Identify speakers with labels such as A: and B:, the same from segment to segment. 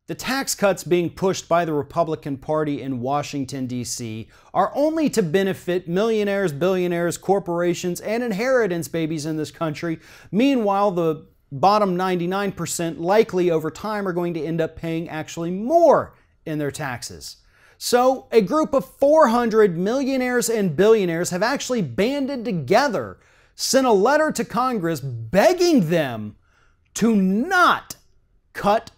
A: The tax cuts being pushed by the Republican Party in Washington, D.C. are only to benefit millionaires, billionaires, corporations, and inheritance babies in this country. Meanwhile, the bottom 99% likely over time are going to end up paying actually more in their taxes. So, a group of 400 millionaires and billionaires have actually banded together, sent a letter to Congress begging them to not cut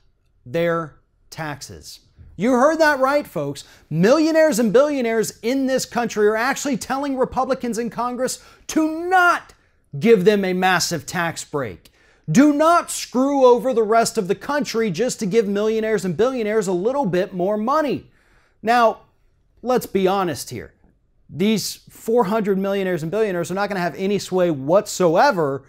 A: their taxes. You heard that right, folks. Millionaires and billionaires in this country are actually telling Republicans in Congress to not give them a massive tax break. Do not screw over the rest of the country just to give millionaires and billionaires a little bit more money. Now, let's be honest here. These 400 millionaires and billionaires are not going to have any sway whatsoever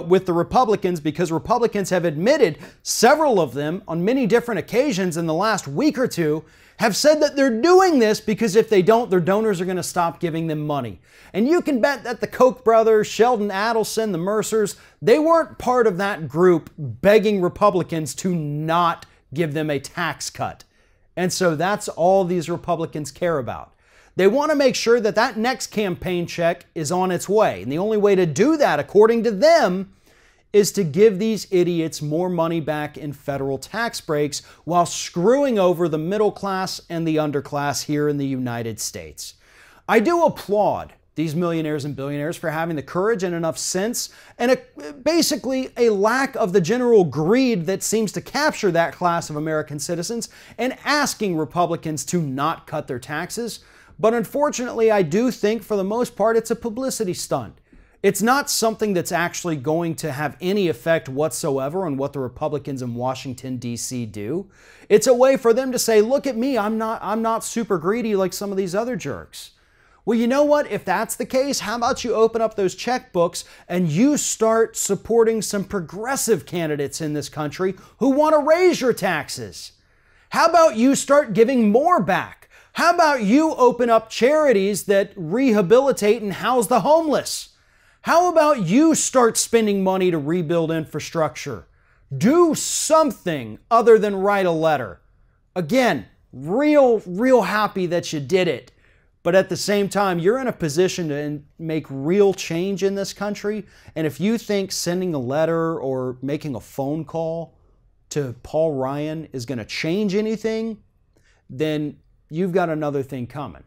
A: with the Republicans, because Republicans have admitted, several of them on many different occasions in the last week or two, have said that they're doing this because if they don't, their donors are going to stop giving them money. And you can bet that the Koch brothers, Sheldon Adelson, the Mercers, they weren't part of that group begging Republicans to not give them a tax cut. And so that's all these Republicans care about. They want to make sure that that next campaign check is on its way. And the only way to do that, according to them, is to give these idiots more money back in federal tax breaks while screwing over the middle class and the underclass here in the United States. I do applaud these millionaires and billionaires for having the courage and enough sense and basically a lack of the general greed that seems to capture that class of American citizens and asking Republicans to not cut their taxes. But unfortunately, I do think for the most part it's a publicity stunt. It's not something that's actually going to have any effect whatsoever on what the Republicans in Washington, D.C. do. It's a way for them to say, look at me, I'm not super greedy like some of these other jerks. Well, you know what? If that's the case, how about you open up those checkbooks and you start supporting some progressive candidates in this country who want to raise your taxes? How about you start giving more back? How about you open up charities that rehabilitate and house the homeless? How about you start spending money to rebuild infrastructure? Do something other than write a letter. Again, real happy that you did it. But at the same time, you're in a position to make real change in this country. And if you think sending a letter or making a phone call to Paul Ryan is going to change anything, then you've got another thing coming.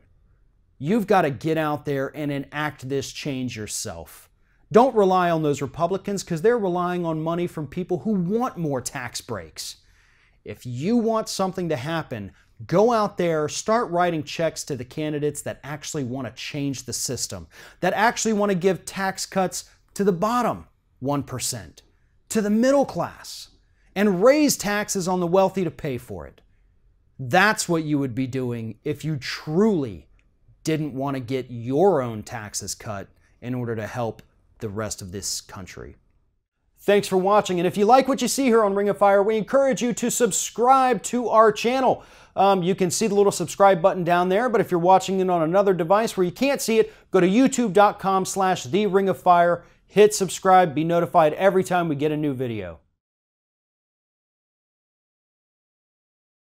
A: You've got to get out there and enact this change yourself. Don't rely on those Republicans because they're relying on money from people who want more tax breaks. If you want something to happen, go out there, start writing checks to the candidates that actually want to change the system, that actually want to give tax cuts to the bottom 1%, to the middle class, and raise taxes on the wealthy to pay for it. That's what you would be doing if you truly didn't want to get your own taxes cut in order to help the rest of this country. Thanks for watching, and if you like what you see here on Ring of Fire, we encourage you to subscribe to our channel. You can see the little subscribe button down there, but if you're watching it on another device where you can't see it, go to youtube.com/TheRingOfFire, hit subscribe, be notified every time we get a new video.